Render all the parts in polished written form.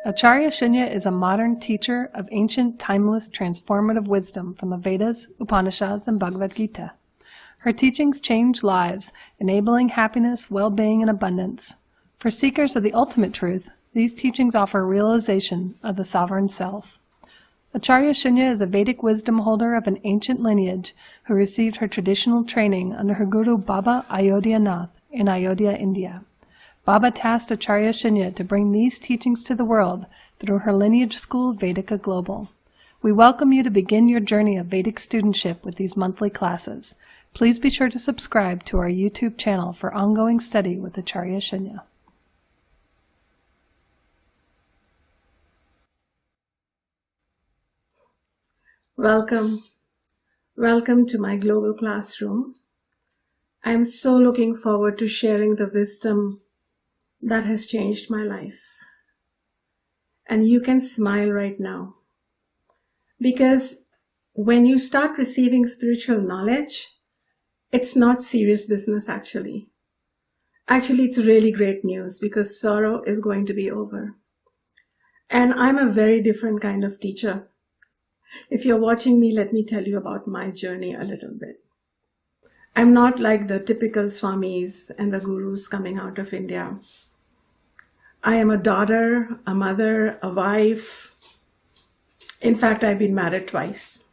Acharya Shunya is a modern teacher of ancient, timeless, transformative wisdom from the Vedas, Upanishads, and Bhagavad Gita. Her teachings change lives, enabling happiness, well-being, and abundance. For seekers of the ultimate truth, these teachings offer realization of the sovereign self. Acharya Shunya is a Vedic wisdom holder of an ancient lineage who received her traditional training under her guru Baba Ayodhya Nath in Ayodhya, India. Baba tasked Acharya Shunya to bring these teachings to the world through her lineage school, Vedika Global. We welcome you to begin your journey of Vedic studentship with these monthly classes. Please be sure to subscribe to our YouTube channel for ongoing study with Acharya Shunya. Welcome to my global classroom. I'm so looking forward to sharing the wisdom that has changed my life. And you can smile right now, because when you start receiving spiritual knowledge, it's not serious business actually. Actually, it's really great news, because sorrow is going to be over. And I'm a very different kind of teacher. If you're watching me, let me tell you about my journey a little bit. I'm not like the typical swamis and the gurus coming out of India. I am a daughter, a mother, a wife. In fact, I've been married twice.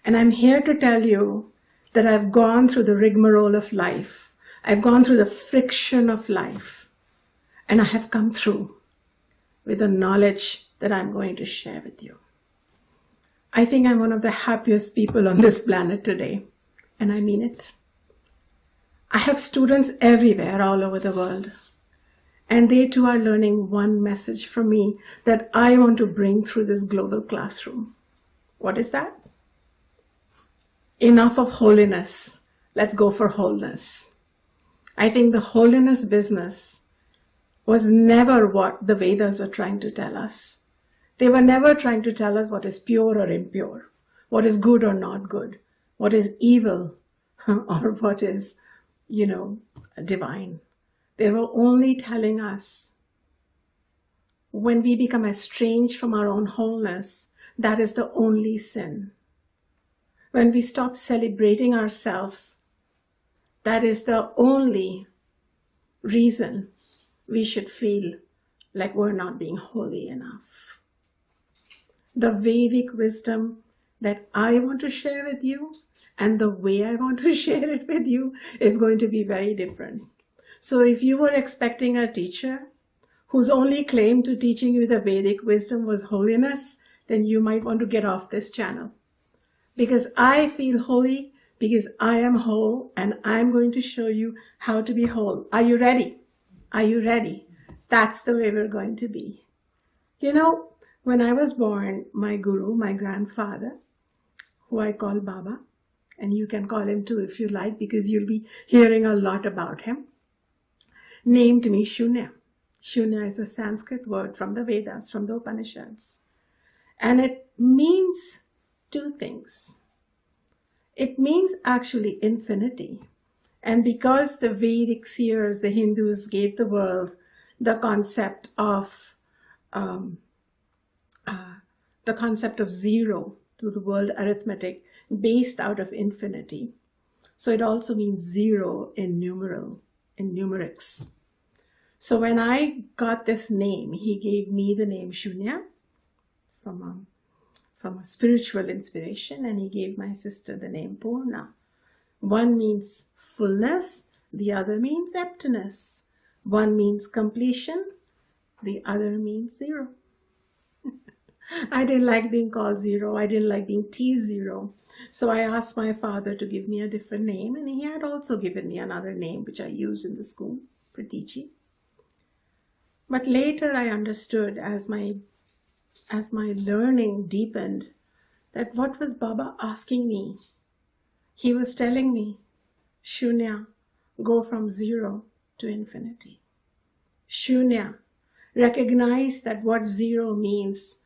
And I'm here to tell you that I've gone through the rigmarole of life. I've gone through the friction of life. And I have come through with the knowledge that I'm going to share with you. I think I'm one of the happiest people on this planet today. And I mean it. I have students everywhere, all over the world. And they too are learning one message from me that I want to bring through this global classroom. What is that? Enough of holiness. Let's go for wholeness. I think the holiness business was never what the Vedas were trying to tell us. They were never trying to tell us what is pure or impure, what is good or not good, what is evil or what is, divine. They were only telling us when we become estranged from our own wholeness, that is the only sin. When we stop celebrating ourselves, that is the only reason we should feel like we're not being holy enough. The Vedic wisdom that I want to share with you and the way I want to share it with you is going to be very different. So if you were expecting a teacher whose only claim to teaching you the Vedic wisdom was holiness, then you might want to get off this channel. Because I feel holy, because I am whole, and I'm going to show you how to be whole. Are you ready? Are you ready? That's the way we're going to be. When I was born, my guru, my grandfather, who I call Baba, and you can call him too if you like, because you'll be hearing a lot about him, named me Shoonya. Shoonya is a Sanskrit word from the Vedas, from the Upanishads. And it means two things. It means actually infinity. And because the Vedic seers, the Hindus, gave the world the concept of zero to the world arithmetic based out of infinity. So it also means zero in numerics. So when I got this name, he gave me the name Shoonya from a spiritual inspiration, and he gave my sister the name Purna. One means fullness, the other means emptiness. One means completion, the other means zero. I didn't like being called zero. I didn't like being teased zero. So I asked my father to give me a different name, and he had also given me another name, which I used in the school, Pratichi. But later I understood as my learning deepened that what was Baba asking me? He was telling me, Shoonya, go from zero to infinity. Shoonya, recognize that what zero means.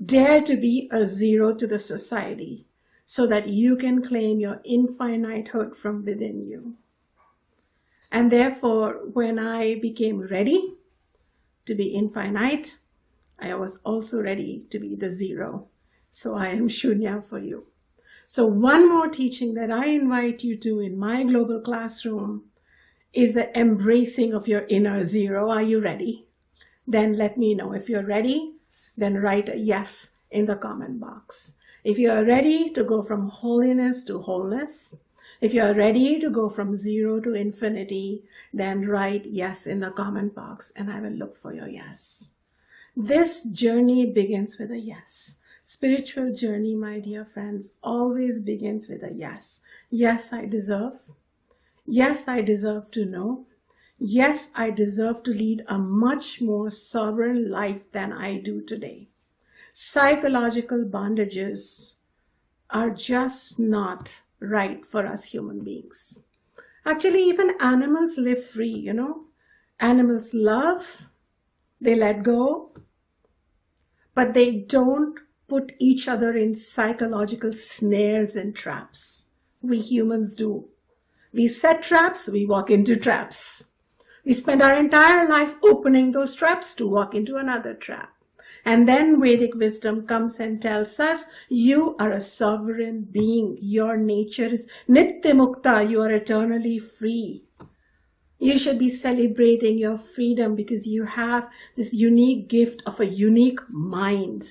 Dare to be a zero to the society so that you can claim your infinitehood from within you. And therefore, when I became ready to be infinite, I was also ready to be the zero. So I am Shunya for you. So one more teaching that I invite you to in my global classroom is the embracing of your inner zero. Are you ready? Then let me know. If you're ready, then write a yes in the comment box. If you are ready to go from holiness to wholeness, if you are ready to go from zero to infinity, then write yes in the comment box and I will look for your yes. This journey begins with a yes. Spiritual journey, my dear friends, always begins with a yes. Yes, I deserve. Yes, I deserve to know. Yes, I deserve to lead a much more sovereign life than I do today. Psychological bondages are just not right for us human beings. Actually, even animals live free, you know. Animals love, they let go, but they don't put each other in psychological snares and traps. We humans do. We set traps, we walk into traps. We spend our entire life opening those traps to walk into another trap. And then Vedic wisdom comes and tells us, you are a sovereign being. Your nature is Nitya Mukta. You are eternally free. You should be celebrating your freedom because you have this unique gift of a unique mind.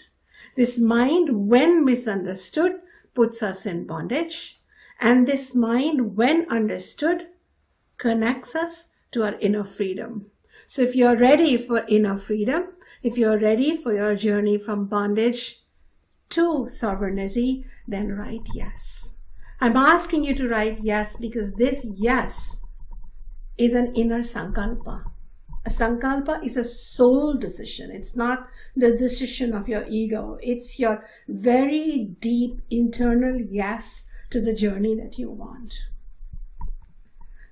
This mind, when misunderstood, puts us in bondage. And this mind, when understood, connects us to our inner freedom. So if you're ready for inner freedom, if you're ready for your journey from bondage to sovereignty, then write yes. I'm asking you to write yes because this yes is an inner sankalpa. A sankalpa is a soul decision. It's not the decision of your ego. It's your very deep internal yes to the journey that you want.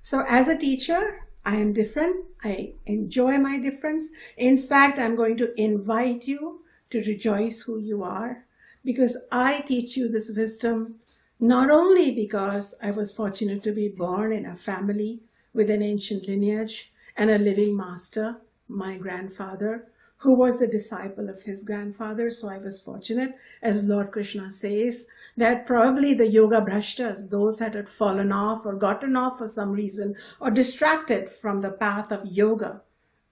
So as a teacher, I am different. I enjoy my difference. In fact, I'm going to invite you to rejoice who you are because I teach you this wisdom not only because I was fortunate to be born in a family with an ancient lineage and a living master, my grandfather, who was the disciple of his grandfather. So I was fortunate, as Lord Krishna says, that probably the yoga brashtas, those that had fallen off or gotten off for some reason or distracted from the path of yoga,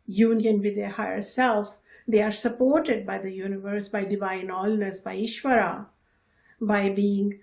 union with their higher self, they are supported by the universe, by divine allness, by Ishvara, by being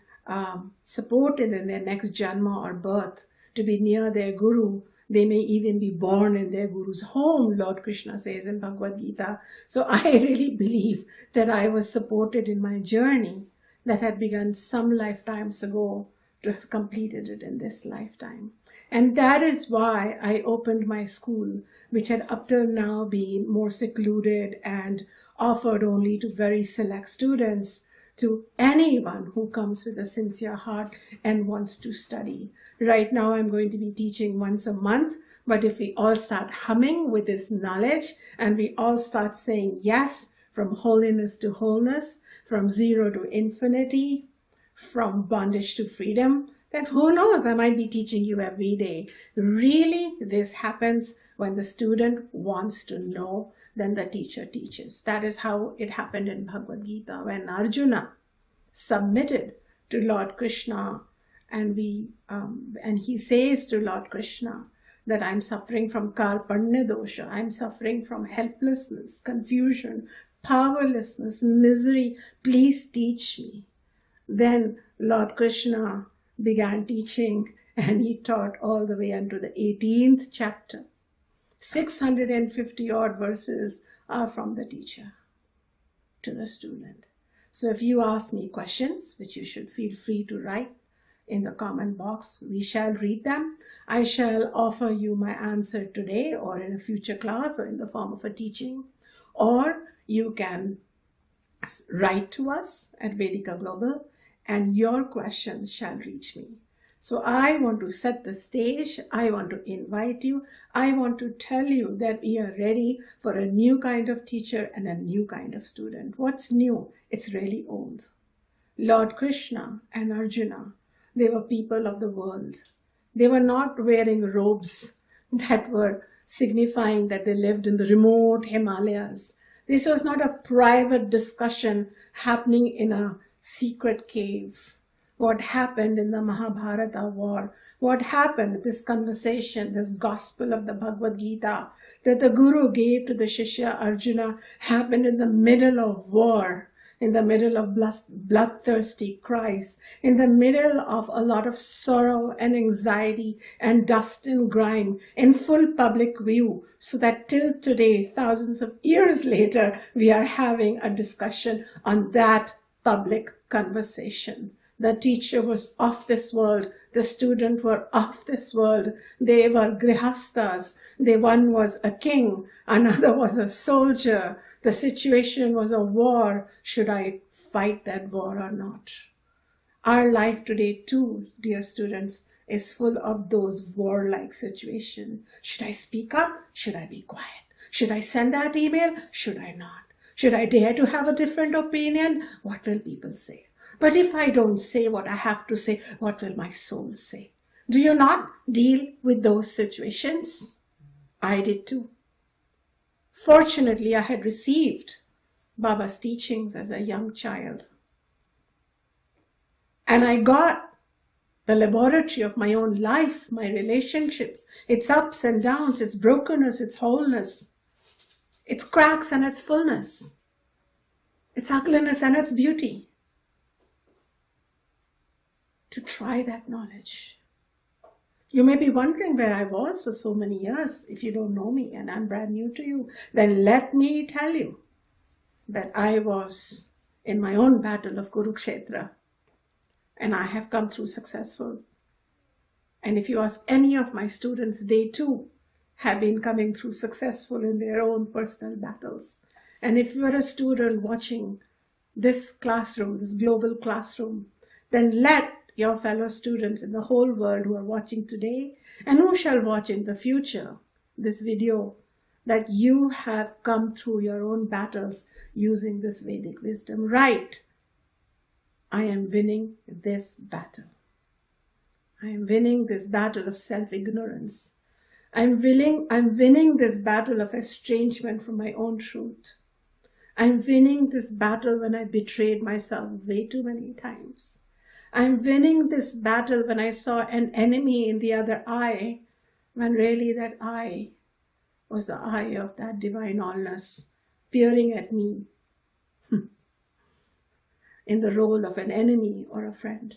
supported in their next janma or birth to be near their guru. They may even be born in their guru's home, Lord Krishna says in Bhagavad Gita. So I really believe that I was supported in my journey that had begun some lifetimes ago to have completed it in this lifetime. And that is why I opened my school, which had up till now been more secluded and offered only to very select students, to anyone who comes with a sincere heart and wants to study. Right now, I'm going to be teaching once a month, but if we all start humming with this knowledge and we all start saying yes, from holiness to wholeness, from zero to infinity, from bondage to freedom, then who knows, I might be teaching you every day. Really, this happens when the student wants to know, then the teacher teaches. That is how it happened in Bhagavad Gita when Arjuna submitted to Lord Krishna and he says to Lord Krishna that I'm suffering from karpanya dosha, I'm suffering from helplessness, confusion, powerlessness, misery, please teach me. Then Lord Krishna began teaching and he taught all the way unto the 18th chapter. 650 odd verses are from the teacher to the student. So if you ask me questions, which you should feel free to write in the comment box, we shall read them. I shall offer you my answer today or in a future class or in the form of a teaching. Or you can write to us at Vedika Global and your questions shall reach me. So I want to set the stage. I want to invite you. I want to tell you that we are ready for a new kind of teacher and a new kind of student. What's new? It's really old. Lord Krishna and Arjuna, they were people of the world. They were not wearing robes that were signifying that they lived in the remote Himalayas. This was not a private discussion happening in a secret cave. What happened in the Mahabharata war, what happened, this conversation, this gospel of the Bhagavad Gita that the Guru gave to the Shishya Arjuna happened in the middle of war, in the middle of bloodthirsty cries, in the middle of a lot of sorrow and anxiety and dust and grime in full public view, so that till today, thousands of years later, we are having a discussion on that public conversation. The teacher was of this world, the student were of this world, they were grihastas, one was a king, another was a soldier, the situation was a war. Should I fight that war or not? Our life today too, dear students, is full of those warlike situations. Should I speak up? Should I be quiet? Should I send that email? Should I not? Should I dare to have a different opinion? What will people say? But if I don't say what I have to say, what will my soul say? Do you not deal with those situations? I did too. Fortunately, I had received Baba's teachings as a young child. And I got the laboratory of my own life, my relationships, its ups and downs, its brokenness, its wholeness, its cracks and its fullness, its ugliness and its beauty. To try that knowledge. You may be wondering where I was for so many years. If you don't know me and I'm brand new to you, then let me tell you that I was in my own battle of Kurukshetra, and I have come through successful. And if you ask any of my students, they too have been coming through successful in their own personal battles. And if you are a student watching this classroom, this global classroom, then let your fellow students in the whole world who are watching today and who shall watch in the future this video, that you have come through your own battles using this Vedic wisdom. Right, I am winning this battle. I am winning this battle of self-ignorance. I'm winning this battle of estrangement from my own truth. I'm winning this battle when I betrayed myself way too many times. I'm winning this battle when I saw an enemy in the other eye, when really that eye was the eye of that divine allness peering at me in the role of an enemy or a friend.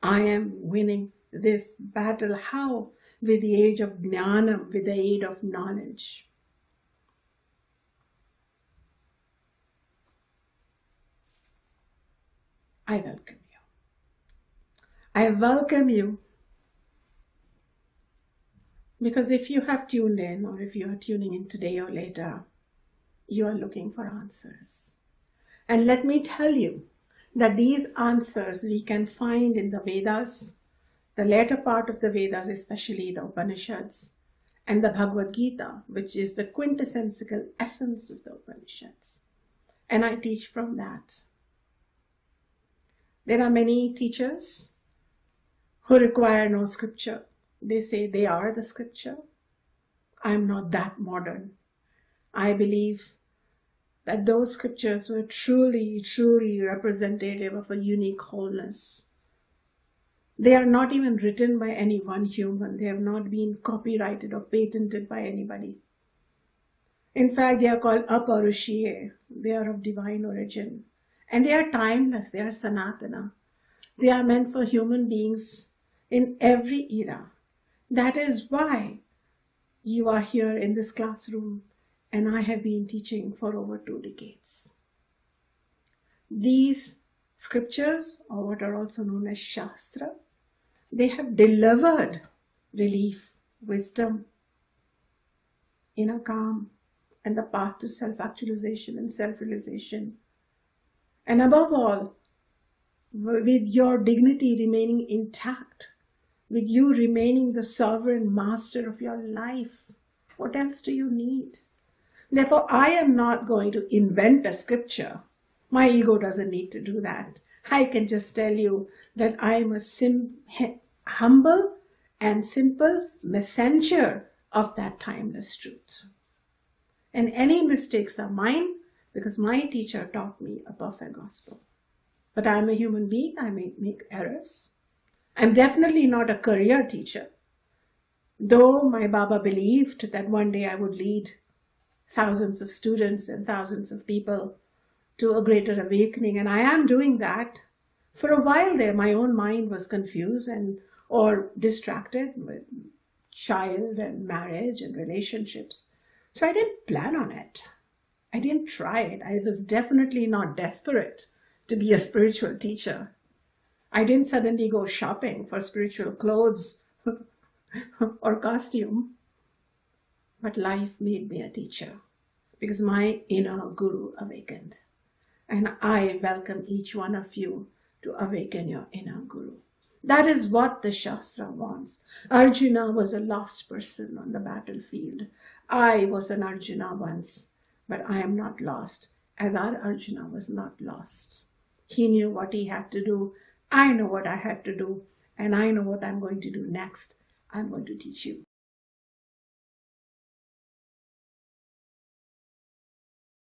I am winning this battle. How? With the aid of jnanam, with the aid of knowledge. I welcome you. I welcome you because if you have tuned in, or if you are tuning in today or later, you are looking for answers. And let me tell you that these answers we can find in the Vedas, the later part of the Vedas, especially the Upanishads, and the Bhagavad Gita, which is the quintessential essence of the Upanishads. And I teach from that. There are many teachers who require no scripture. They say they are the scripture. I'm not that modern. I believe that those scriptures were truly, truly representative of a unique wholeness. They are not even written by any one human. They have not been copyrighted or patented by anybody. In fact, they are called aparushiye. They are of divine origin. And they are timeless, they are sanatana. They are meant for human beings in every era. That is why you are here in this classroom and I have been teaching for over 2 decades. These scriptures, or what are also known as Shastra, they have delivered relief, wisdom, inner calm, and the path to self-actualization and self-realization. And above all, with your dignity remaining intact, with you remaining the sovereign master of your life, what else do you need? Therefore, I am not going to invent a scripture. My ego doesn't need to do that. I can just tell you that I am a humble and simple messenger of that timeless truth. And any mistakes are mine because my teacher taught me a perfect gospel. But I'm a human being, I may make errors. I'm definitely not a career teacher. Though my Baba believed that one day I would lead thousands of students and thousands of people to a greater awakening, and I am doing that. For a while there, my own mind was confused or distracted with child and marriage and relationships. So I didn't plan on it. I didn't try it. I was definitely not desperate to be a spiritual teacher. I didn't suddenly go shopping for spiritual clothes or costume. But life made me a teacher because my inner guru awakened. And I welcome each one of you to awaken your inner guru. That is what the Shastra wants. Arjuna was a lost person on the battlefield. I was an Arjuna once, but I am not lost, as our Arjuna was not lost. He knew what he had to do. I know what I had to do, and I know what I'm going to do next. I'm going to teach you.